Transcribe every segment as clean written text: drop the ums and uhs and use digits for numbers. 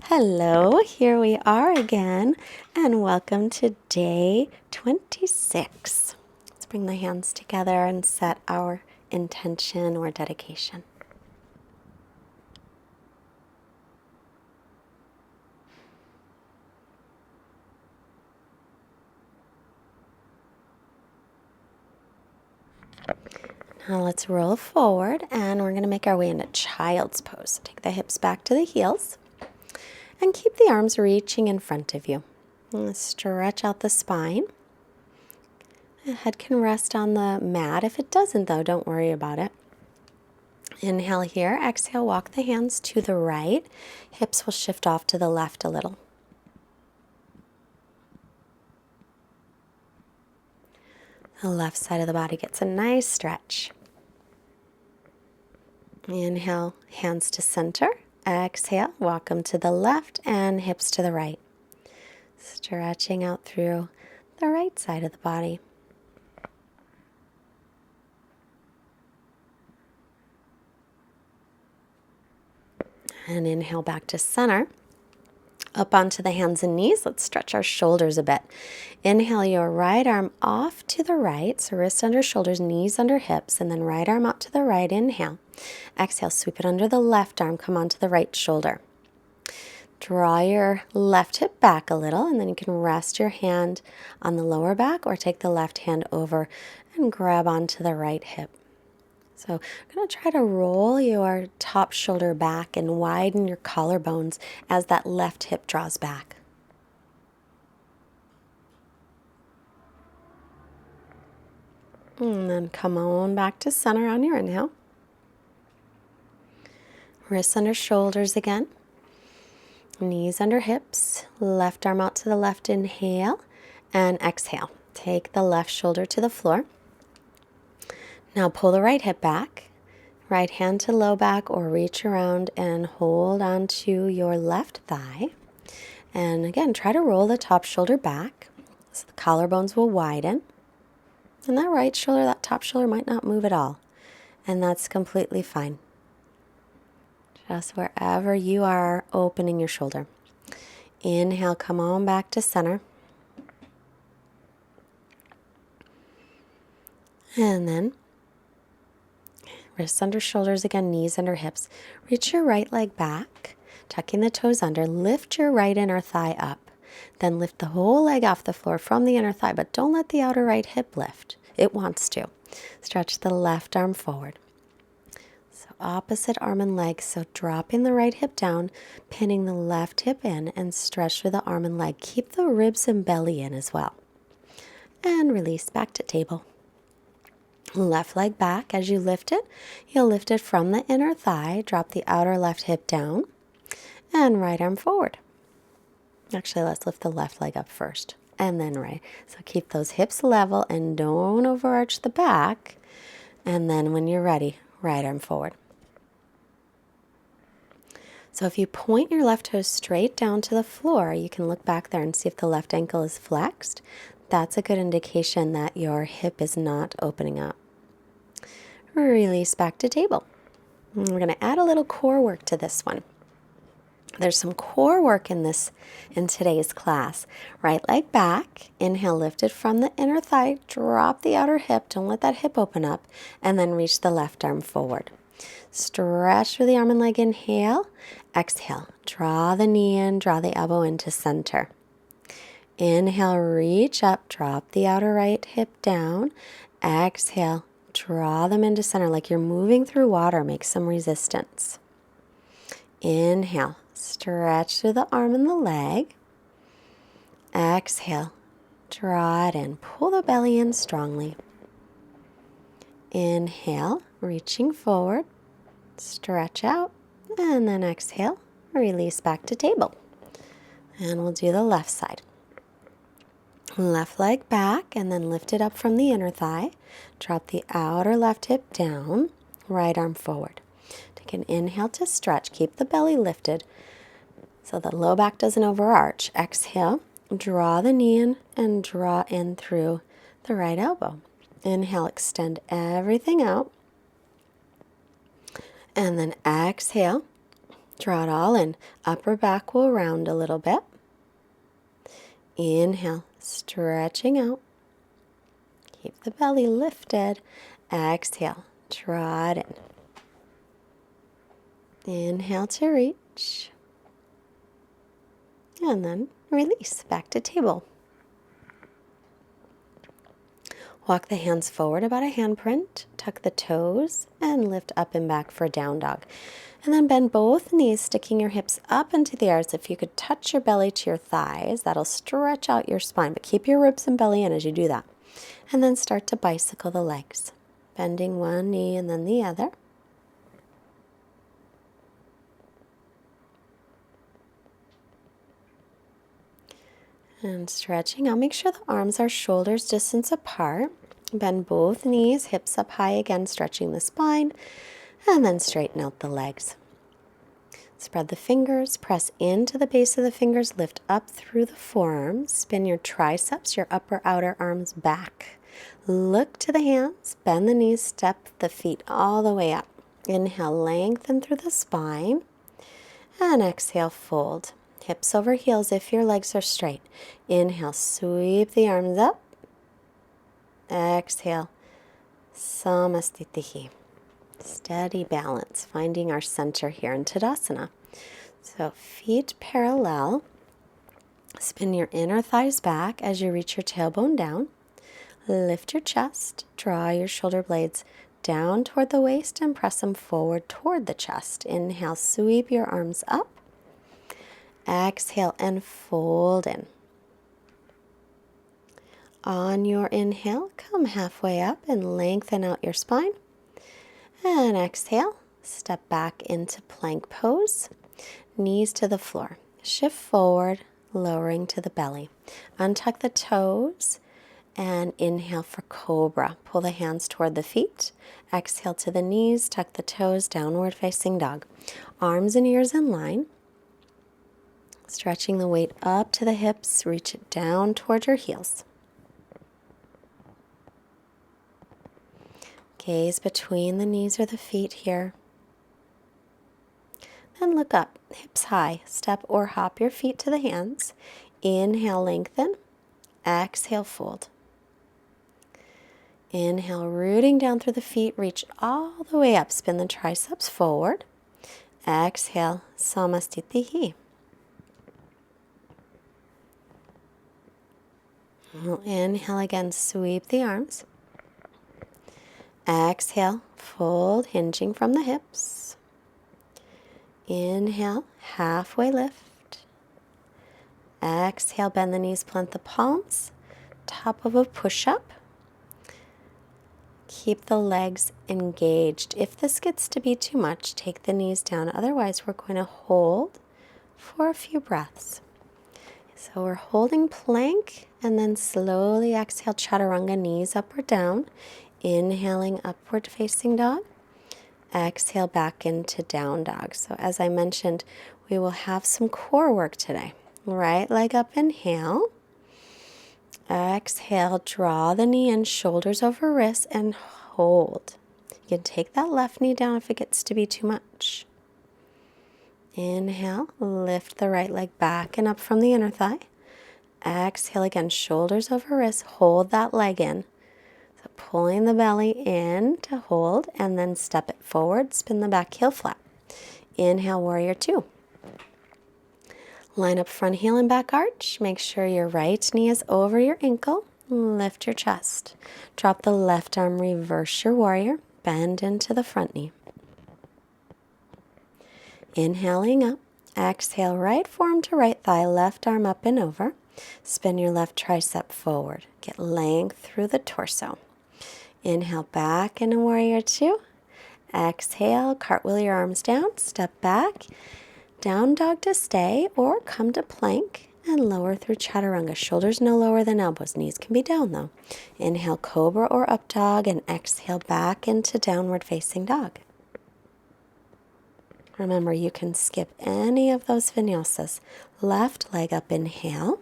Hello, here we are again, and welcome to day 26. Let's bring the hands together and set our intention or dedication. Now let's roll forward, and we're going to make our way into child's pose. So take the hips back to the heels, and keep the arms reaching in front of you. And stretch out the spine. The head can rest on the mat. If it doesn't, though, don't worry about it. Inhale here. Exhale, walk the hands to the right. Hips will shift off to the left a little. The left side of the body gets a nice stretch. Inhale, hands to center. Exhale, walk them to the left and hips to the right. Stretching out through the right side of the body. And inhale back to center. Up onto the hands and knees. Let's stretch our shoulders a bit. Inhale your right arm off to the right. So wrist under shoulders, knees under hips, and then right arm out to the right. Inhale. Exhale, sweep it under the left arm. Come onto the right shoulder. Draw your left hip back a little, and then you can rest your hand on the lower back or take the left hand over and grab onto the right hip. So I'm going to try to roll your top shoulder back and widen your collarbones as that left hip draws back. And then come on back to center on your inhale. Wrists under shoulders again. Knees under hips. Left arm out to the left. Inhale and exhale. Take the left shoulder to the floor. Now pull the right hip back, right hand to low back, or reach around and hold on to your left thigh. And again, try to roll the top shoulder back so the collarbones will widen. And that right shoulder, that top shoulder might not move at all. And that's completely fine. Just wherever you are opening your shoulder. Inhale, come on back to center. And then wrists under shoulders again, knees under hips. Reach your right leg back, tucking the toes under. Lift your right inner thigh up. Then lift the whole leg off the floor from the inner thigh, but don't let the outer right hip lift. It wants to. Stretch the left arm forward. So opposite arm and leg. So dropping the right hip down, pinning the left hip in, and stretch through the arm and leg. Keep the ribs and belly in as well. And release back to table. Left leg back. As you lift it, you'll lift it from the inner thigh. Drop the outer left hip down. And right arm forward. Actually, let's lift the left leg up first. And then right. So keep those hips level and don't overarch the back. And then when you're ready, right arm forward. So if you point your left toe straight down to the floor, you can look back there and see if the left ankle is flexed. That's a good indication that your hip is not opening up. Release back to table. And we're going to add a little core work to this one. There's some core work in today's class. Right leg back. Inhale, lift it from the inner thigh. Drop the outer hip. Don't let that hip open up. And then reach the left arm forward. Stretch through the arm and leg. Inhale. Exhale. Draw the knee in. Draw the elbow into center. Inhale, reach up, drop the outer right hip down. Exhale, draw them into center like you're moving through water. Make some resistance. Inhale, stretch through the arm and the leg. Exhale, draw it in. Pull the belly in strongly. Inhale, reaching forward. Stretch out. And then exhale, release back to table. And we'll do the left side. Left leg back and then lift it up from the inner thigh. Drop the outer left hip down. Right arm forward. Take an inhale to stretch. Keep the belly lifted so the low back doesn't overarch. Exhale. Draw the knee in and draw in through the right elbow. Inhale, extend everything out. And then exhale. Draw it all in. Upper back will round a little bit. Inhale, stretching out. Keep the belly lifted. Exhale, draw it in. Inhale to reach. And then release, back to table. Walk the hands forward about a handprint, tuck the toes, and lift up and back for down dog. And then bend both knees, sticking your hips up into the air as if you could touch your belly to your thighs. That'll stretch out your spine, but keep your ribs and belly in as you do that. And then start to bicycle the legs, bending one knee and then the other. And stretching out. Make sure the arms are shoulders distance apart. Bend both knees, hips up high again, stretching the spine. And then straighten out the legs. Spread the fingers, press into the base of the fingers, lift up through the forearms. Spin your triceps, your upper outer arms back. Look to the hands, bend the knees, step the feet all the way up. Inhale, lengthen through the spine. And exhale, fold. Hips over heels if your legs are straight. Inhale, sweep the arms up. Exhale, samastitihi. Steady balance, finding our center here in Tadasana. So feet parallel. Spin your inner thighs back as you reach your tailbone down. Lift your chest, draw your shoulder blades down toward the waist and press them forward toward the chest. Inhale, sweep your arms up. Exhale and fold in. On your inhale, come halfway up and lengthen out your spine. And exhale, step back into plank pose. Knees to the floor. Shift forward, lowering to the belly. Untuck the toes and inhale for cobra. Pull the hands toward the feet. Exhale to the knees, tuck the toes, downward facing dog. Arms and ears in line. Stretching the weight up to the hips, reach it down toward your heels. Gaze between the knees or the feet here. Then look up, hips high. Step or hop your feet to the hands. Inhale, lengthen. Exhale, fold. Inhale, rooting down through the feet, reach all the way up. Spin the triceps forward. Exhale, samastitihi. Inhale again, sweep the arms. Exhale, fold, hinging from the hips. Inhale, halfway lift. Exhale, bend the knees, plant the palms. Top of a push-up. Keep the legs engaged. If this gets to be too much, take the knees down. Otherwise, we're going to hold for a few breaths. So we're holding plank and then slowly exhale, chaturanga, knees up or down. Inhaling, upward facing dog. Exhale, back into down dog. So as I mentioned, we will have some core work today. Right leg up, inhale. Exhale, draw the knee in, shoulders over wrists, and hold. You can take that left knee down if it gets to be too much. Inhale, lift the right leg back and up from the inner thigh. Exhale again, shoulders over wrists, hold that leg in. So pulling the belly in to hold and then step it forward, spin the back heel flat. Inhale, warrior two. Line up front heel and back arch. Make sure your right knee is over your ankle. Lift your chest. Drop the left arm, reverse your warrior. Bend into the front knee. Inhaling up. Exhale, right forearm to right thigh, left arm up and over. Spin your left tricep forward. Get length through the torso. Inhale, back into warrior two. Exhale, cartwheel your arms down, step back. Down dog to stay or come to plank and lower through chaturanga. Shoulders no lower than elbows. Knees can be down though. Inhale, cobra or up dog, and exhale back into downward facing dog. Remember, you can skip any of those vinyasas. Left leg up, inhale.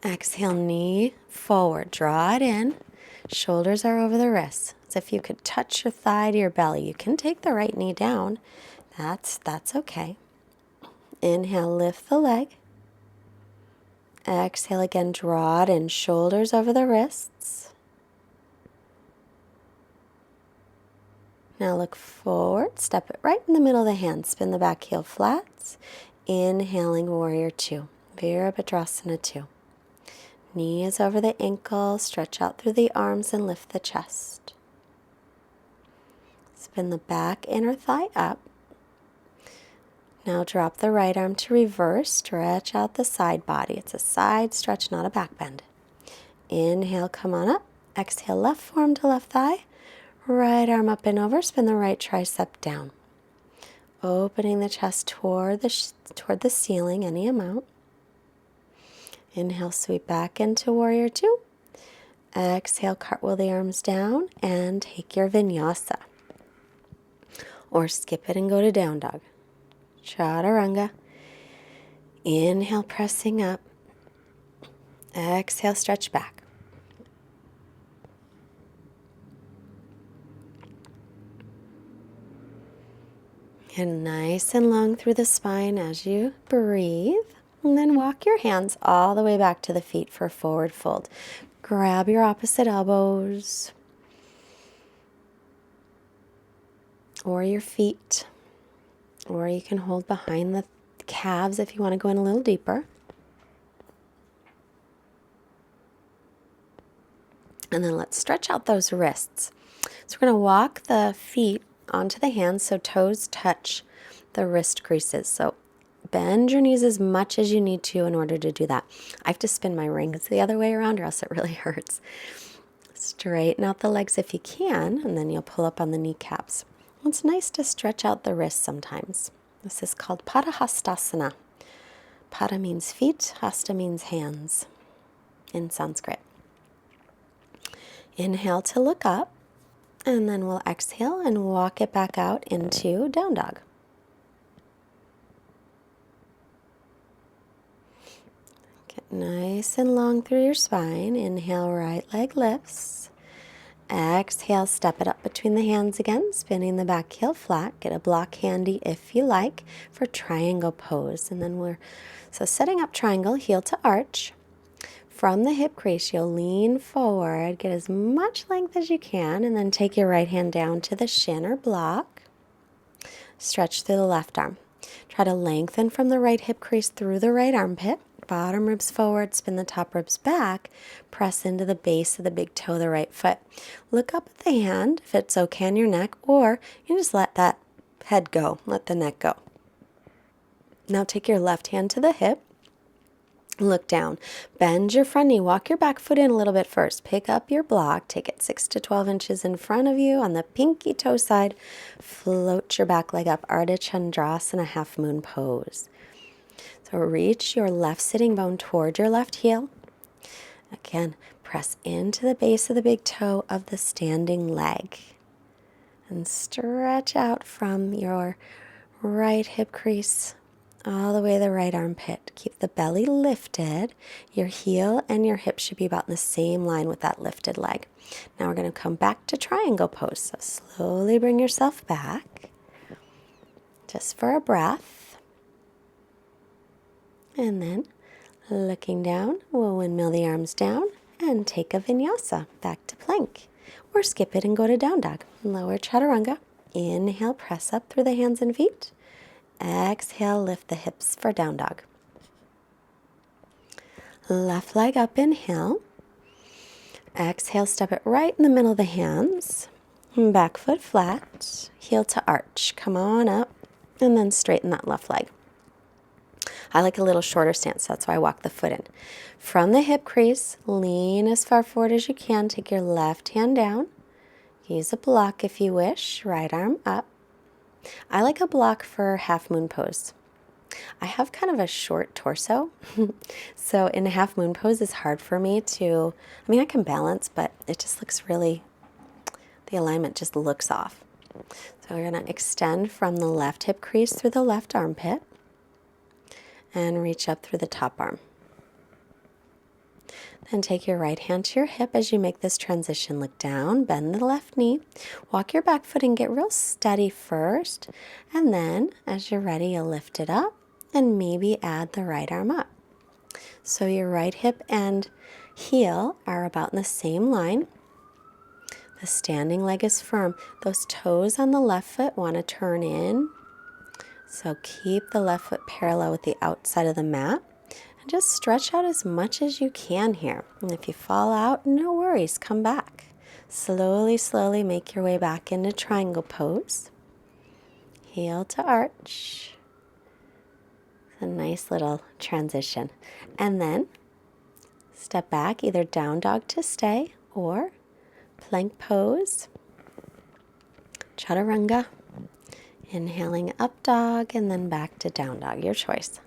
Exhale, knee forward. Draw it in. Shoulders are over the wrists. As if you could touch your thigh to your belly. You can take the right knee down. That's okay. Inhale, lift the leg. Exhale again, draw it in, shoulders over the wrists. Now look forward, step it right in the middle of the hands, spin the back heel flats. Inhaling, warrior two, Virabhadrasana 2. Knees over the ankles, stretch out through the arms and lift the chest. Spin the back inner thigh up. Now drop the right arm to reverse, stretch out the side body. It's a side stretch, not a back bend. Inhale, come on up. Exhale, left forearm to left thigh. Right arm up and over, spin the right tricep down. Opening the chest toward the ceiling, any amount. Inhale, sweep back into warrior two. Exhale, cartwheel the arms down and take your vinyasa. Or skip it and go to down dog. Chaturanga. Inhale, pressing up. Exhale, stretch back. And nice and long through the spine as you breathe. And then walk your hands all the way back to the feet for forward fold. Grab your opposite elbows or your feet. Or you can hold behind the calves if you want to go in a little deeper. And then let's stretch out those wrists. So we're going to walk the feet onto the hands so toes touch the wrist creases. So bend your knees as much as you need to in order to do that. I have to spin my rings the other way around or else it really hurts. Straighten out the legs if you can, and then you'll pull up on the kneecaps. It's nice to stretch out the wrists sometimes. This is called Padahastasana. Pada means feet, hasta means hands in Sanskrit. Inhale to look up, and then we'll exhale and walk it back out into down dog. Get nice and long through your spine. Inhale, right leg lifts. Exhale, step it up between the hands again, spinning the back heel flat. Get a block handy if you like for triangle pose. And then so setting up triangle, heel to arch. From the hip crease, you'll lean forward, get as much length as you can, and then take your right hand down to the shin or block. Stretch through the left arm. Try to lengthen from the right hip crease through the right armpit. Bottom ribs forward, spin the top ribs back, press into the base of the big toe of the right foot. Look up at the hand if it's okay on your neck, or you just let that head go, let the neck go. Now take your left hand to the hip, look down, bend your front knee, walk your back foot in a little bit first, pick up your block, take it 6 to 12 inches in front of you on the pinky toe side, float your back leg up, Ardha Chandrasana, half moon pose. So reach your left sitting bone toward your left heel. Again, press into the base of the big toe of the standing leg. And stretch out from your right hip crease all the way to the right armpit. Keep the belly lifted. Your heel and your hip should be about in the same line with that lifted leg. Now we're going to come back to triangle pose. So slowly bring yourself back. Just for a breath. And then, looking down, we'll windmill the arms down and take a vinyasa back to plank. Or skip it and go to down dog. Lower chaturanga. Inhale, press up through the hands and feet. Exhale, lift the hips for down dog. Left leg up, inhale. Exhale, step it right in the middle of the hands. Back foot flat, heel to arch. Come on up, and then straighten that left leg. I like a little shorter stance, that's why I walk the foot in. From the hip crease, lean as far forward as you can. Take your left hand down. Use a block if you wish. Right arm up. I like a block for half moon pose. I have kind of a short torso, so in a half moon pose it's hard for me to, I can balance, but it just looks really, the alignment just looks off. So we're going to extend from the left hip crease through the left armpit. And reach up through the top arm. Then take your right hand to your hip as you make this transition. Look down, bend the left knee, walk your back foot and get real steady first. And then as you're ready, you'll lift it up and maybe add the right arm up. So your right hip and heel are about in the same line. The standing leg is firm. Those toes on the left foot want to turn in. So keep the left foot parallel with the outside of the mat. And just stretch out as much as you can here. And if you fall out, no worries, come back. Slowly, slowly make your way back into triangle pose. Heel to arch. A nice little transition. And then step back, either down dog to stay or plank pose. Chaturanga. Inhaling up dog and then back to down dog, your choice.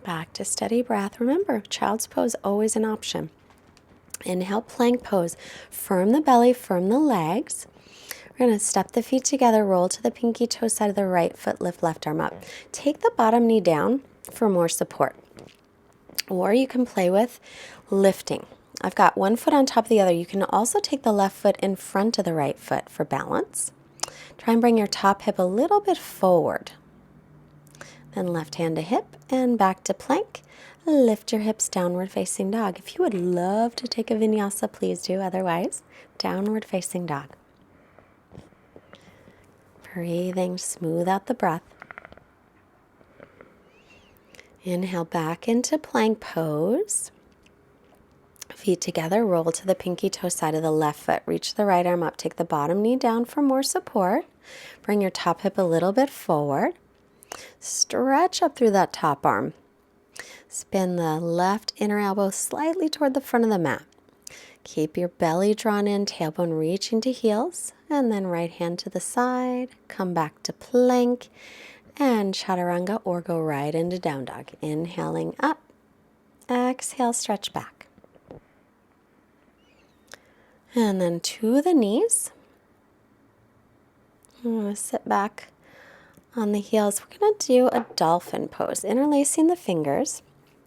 Back to steady breath. Remember, child's pose always an option. Inhale, plank pose. Firm the belly, firm the legs. We're going to step the feet together, roll to the pinky toe side of the right foot, lift left arm up. Take the bottom knee down for more support. Or you can play with lifting. I've got one foot on top of the other. You can also take the left foot in front of the right foot for balance. Try and bring your top hip a little bit forward. Then left hand to hip and back to plank. Lift your hips, downward facing dog. If you would love to take a vinyasa, please do. Otherwise, downward facing dog. Breathing, smooth out the breath. Inhale back into plank pose. Feet together, roll to the pinky toe side of the left foot. Reach the right arm up. Take the bottom knee down for more support. Bring your top hip a little bit forward. Stretch up through that top arm. Spin the left inner elbow slightly toward the front of the mat. Keep your belly drawn in, tailbone reaching to heels, and then right hand to the side. Come back to plank and chaturanga or go right into down dog. Inhaling up. Exhale, stretch back. And then to the knees. I'm going to sit back on the heels. We're going to do a dolphin pose, interlacing the fingers.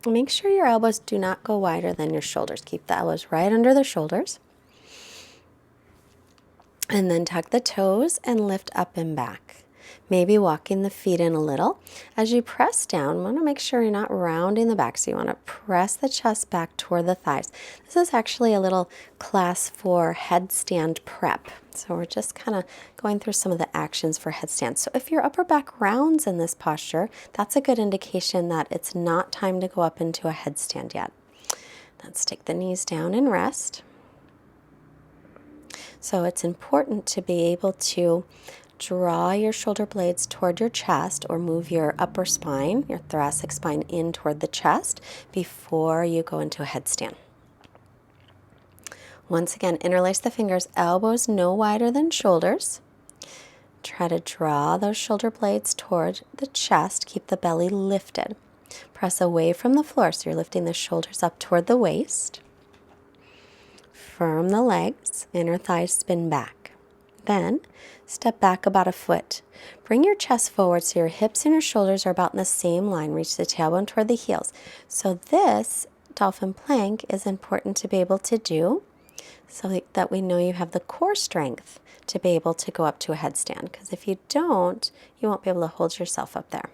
Make sure your elbows do not go wider than your shoulders. Keep the elbows right under the shoulders. And then tuck the toes and lift up and back. Maybe walking the feet in a little. As you press down, you want to make sure you're not rounding the back. So you want to press the chest back toward the thighs. This is actually a little class for headstand prep. So we're just kind of going through some of the actions for headstand. So if your upper back rounds in this posture, that's a good indication that it's not time to go up into a headstand yet. Let's take the knees down and rest. So it's important to be able to draw your shoulder blades toward your chest or move your upper spine, your thoracic spine in toward the chest before you go into a headstand. Once again, interlace the fingers, elbows no wider than shoulders. Try to draw those shoulder blades toward the chest. Keep the belly lifted. Press away from the floor so you're lifting the shoulders up toward the waist. Firm the legs, inner thighs spin back. Then step back about a foot. Bring your chest forward so your hips and your shoulders are about in the same line. Reach the tailbone toward the heels. So this dolphin plank is important to be able to do so that we know you have the core strength to be able to go up to a headstand. Because if you don't, you won't be able to hold yourself up there.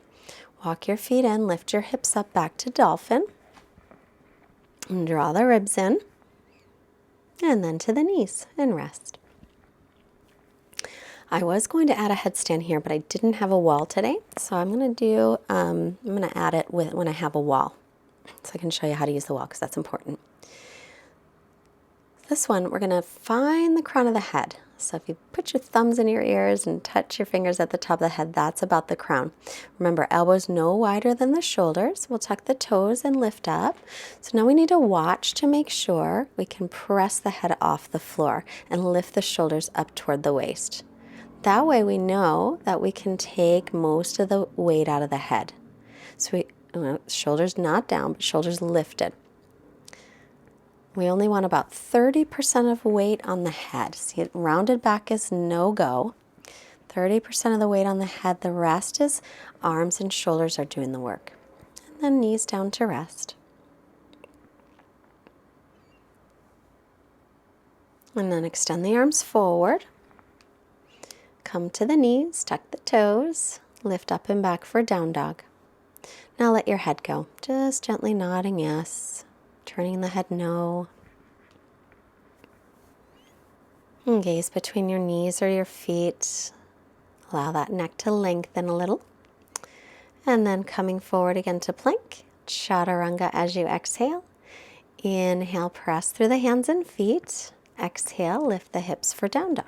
Walk your feet in, lift your hips up back to dolphin. And draw the ribs in. And then to the knees and rest. I was going to add a headstand here, but I didn't have a wall today. So I'm going to add it when I have a wall. So I can show you how to use the wall because that's important. This one, we're going to find the crown of the head. So if you put your thumbs in your ears and touch your fingers at the top of the head, that's about the crown. Remember, elbows no wider than the shoulders. We'll tuck the toes and lift up. So now we need to watch to make sure we can press the head off the floor and lift the shoulders up toward the waist. That way we know that we can take most of the weight out of the head. So shoulders not down, but shoulders lifted. We only want about 30% of weight on the head. See, rounded back is no go. 30% of the weight on the head. The rest is arms and shoulders are doing the work. And then knees down to rest. And then extend the arms forward. Come to the knees, tuck the toes, lift up and back for down dog. Now let your head go. Just gently nodding yes, turning the head no. And gaze between your knees or your feet. Allow that neck to lengthen a little. And then coming forward again to plank. Chaturanga as you exhale. Inhale, press through the hands and feet. Exhale, lift the hips for down dog.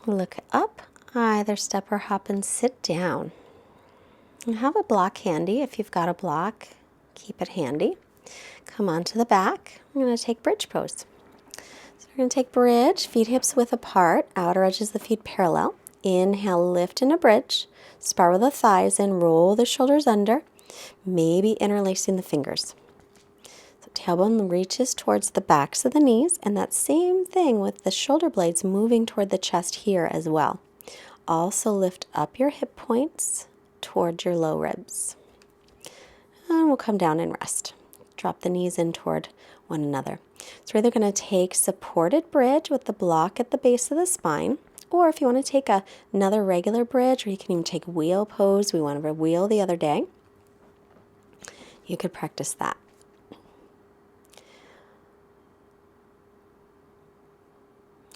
Look up, either step or hop and sit down. And have a block handy. If you've got a block, keep it handy. Come onto the back. I'm going to take bridge pose. So we're going to take bridge, feet hips width apart, outer edges of the feet parallel. Inhale, lift in a bridge. Spiral the thighs in, roll the shoulders under, maybe interlacing the fingers. So tailbone reaches towards the backs of the knees, and that same thing with the shoulder blades moving toward the chest here as well. Also lift up your hip points toward your low ribs. And we'll come down and rest. Drop the knees in toward one another. So we're either going to take supported bridge with the block at the base of the spine, or if you want to take another regular bridge, or you can even take wheel pose. We went over wheel the other day. You could practice that.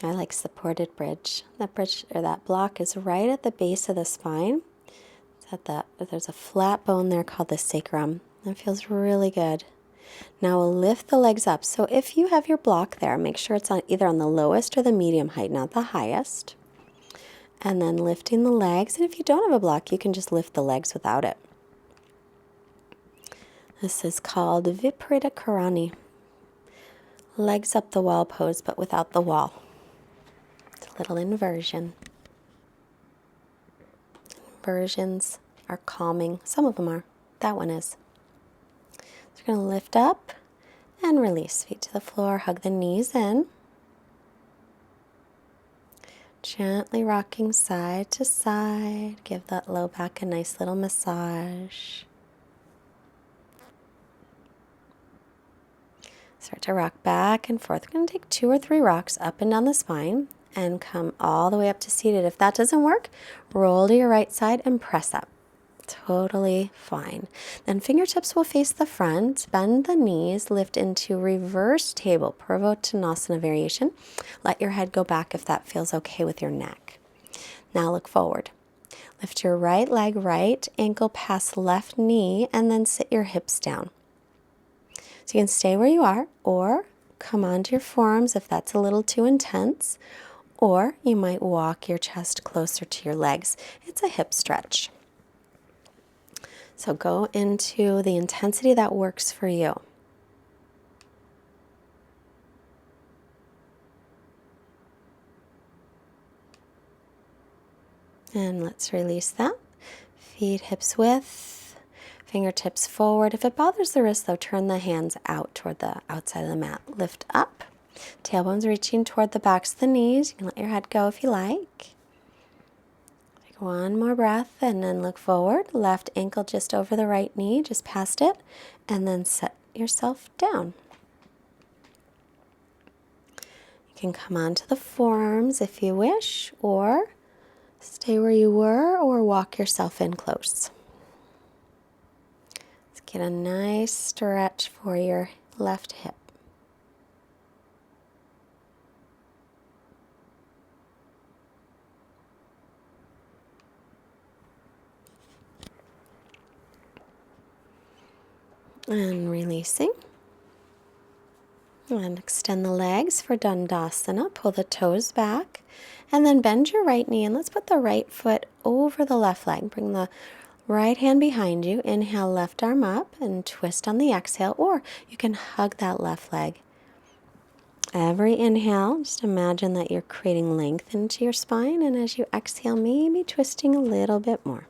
I like supported bridge. That bridge or that block is right at the base of the spine. There's a flat bone there called the sacrum. That feels really good. Now we'll lift the legs up. So if you have your block there, make sure it's either on the lowest or the medium height, not the highest. And then lifting the legs. And if you don't have a block, you can just lift the legs without it. This is called Viparita Karani. Legs up the wall pose, but without the wall. It's a little inversion. Inversions are calming. Some of them are. That one is. So we're going to lift up and release. Feet to the floor. Hug the knees in. Gently rocking side to side. Give that low back a nice little massage. Start to rock back and forth. We're going to take 2 or 3 rocks up and down the spine and come all the way up to seated. If that doesn't work, roll to your right side and press up. Totally fine. Then fingertips will face the front, bend the knees, lift into reverse table, Purvottanasana variation. Let your head go back if that feels okay with your neck. Now look forward. Lift your right leg, right ankle past left knee, and then sit your hips down. So you can stay where you are, or come onto your forearms if that's a little too intense, or you might walk your chest closer to your legs. It's a hip stretch. So go into the intensity that works for you. And let's release that. Feet hips width, fingertips forward. If it bothers the wrist though, turn the hands out toward the outside of the mat. Lift up, tailbones reaching toward the backs of the knees. You can let your head go if you like. Take one more breath and then look forward. Left ankle just over the right knee, just past it. And then set yourself down. You can come onto the forearms if you wish, or stay where you were, or walk yourself in close. Let's get a nice stretch for your left hip. And releasing. And extend the legs for Dandasana. Pull the toes back. And then bend your right knee. And let's put the right foot over the left leg. Bring the right hand behind you. Inhale, left arm up and twist on the exhale. Or you can hug that left leg. Every inhale, just imagine that you're creating length into your spine. And as you exhale, maybe twisting a little bit more.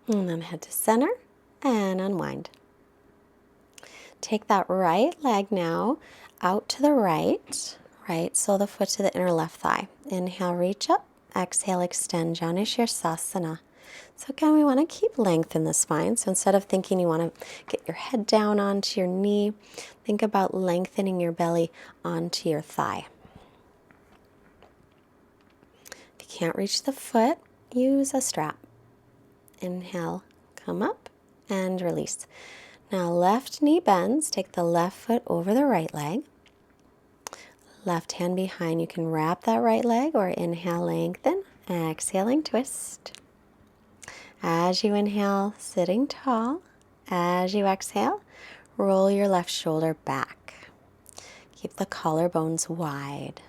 And then head to center and unwind. Take that right leg now out to the right sole of the foot to the inner left thigh. Inhale, reach up. Exhale, extend, Janu Sirsasana. So again, we want to keep length in the spine. So instead of thinking you want to get your head down onto your knee, think about lengthening your belly onto your thigh. If you can't reach the foot, use a strap. Inhale, come up and release. Now left knee bends, take the left foot over the right leg. Left hand behind, you can wrap that right leg or inhale, lengthen, exhaling, twist. As you inhale, sitting tall. As you exhale, roll your left shoulder back. Keep the collarbones wide.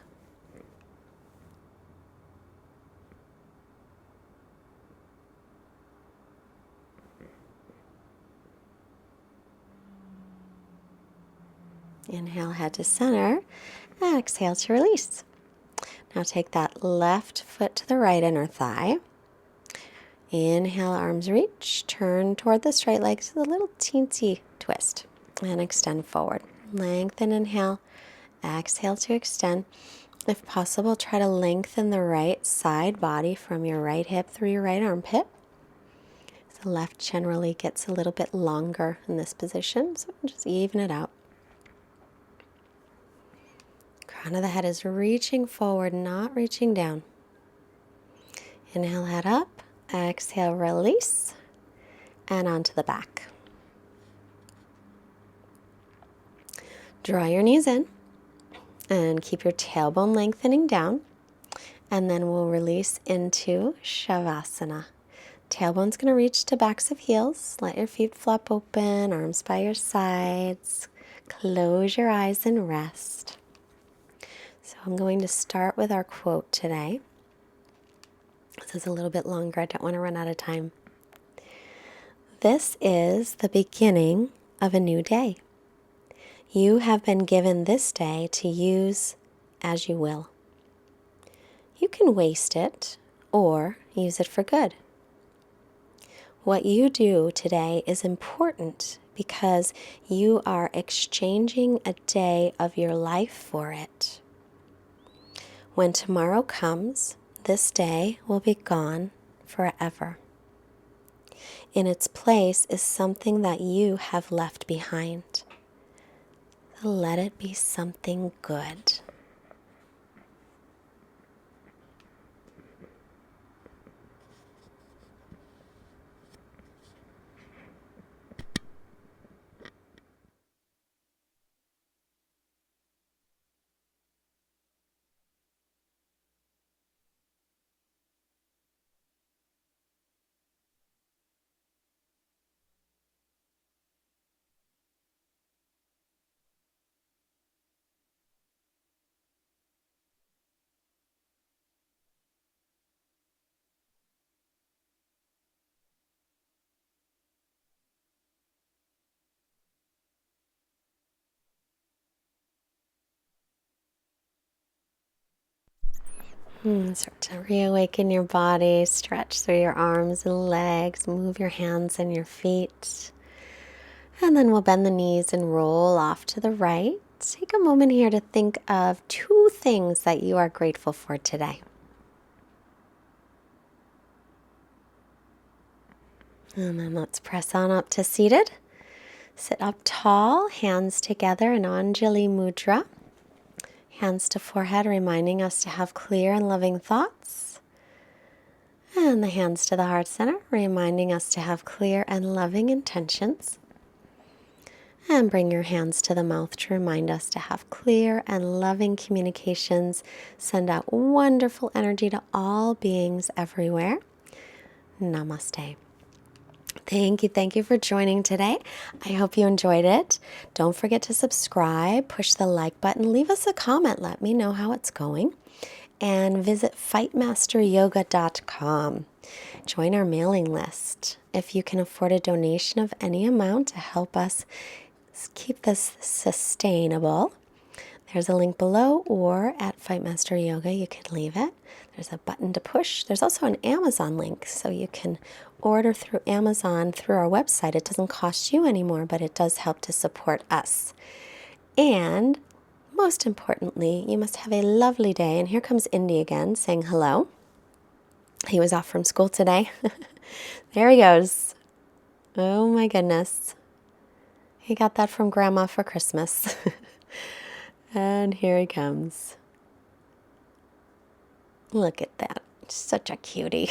Inhale, head to center. Exhale to release. Now take that left foot to the right inner thigh. Inhale, arms reach. Turn toward the straight leg to the little teensy twist. And extend forward. Lengthen, inhale. Exhale to extend. If possible, try to lengthen the right side body from your right hip through your right armpit. The left generally gets a little bit longer in this position, so just even it out. Crown of the head is reaching forward, not reaching down. Inhale, head up. Exhale, release. And onto the back. Draw your knees in and keep your tailbone lengthening down. And then we'll release into Shavasana. Tailbone's going to reach to backs of heels. Let your feet flop open, arms by your sides. Close your eyes and rest. So I'm going to start with our quote today. This is a little bit longer. I don't want to run out of time. This is the beginning of a new day. You have been given this day to use as you will. You can waste it or use it for good. What you do today is important because you are exchanging a day of your life for it. When tomorrow comes, this day will be gone forever. In its place is something that you have left behind. Let it be something good. Start to reawaken your body, stretch through your arms and legs, move your hands and your feet. And then we'll bend the knees and roll off to the right. Take a moment here to think of 2 things that you are grateful for today. And then let's press on up to seated. Sit up tall, hands together in Anjali Mudra. Hands to forehead, reminding us to have clear and loving thoughts. And the hands to the heart center, reminding us to have clear and loving intentions. And bring your hands to the mouth to remind us to have clear and loving communications. Send out wonderful energy to all beings everywhere. Namaste. Thank you for joining today. I hope you enjoyed it. Don't forget to subscribe, push the like button, leave us a comment, let me know how it's going, and visit fightmasteryoga.com. Join our mailing list. If you can afford a donation of any amount to help us keep this sustainable, there's a link below, or at Fightmaster Yoga, you can leave it. There's a button to push. There's also an Amazon link, so you can order through Amazon through our website. It doesn't cost you anymore, but it does help to support us. And most importantly, you must have a lovely day. And here comes Indy again saying hello. He was off from school today. There he goes. Oh my goodness. He got that from Grandma for Christmas. And here he comes. Look at that. Such a cutie.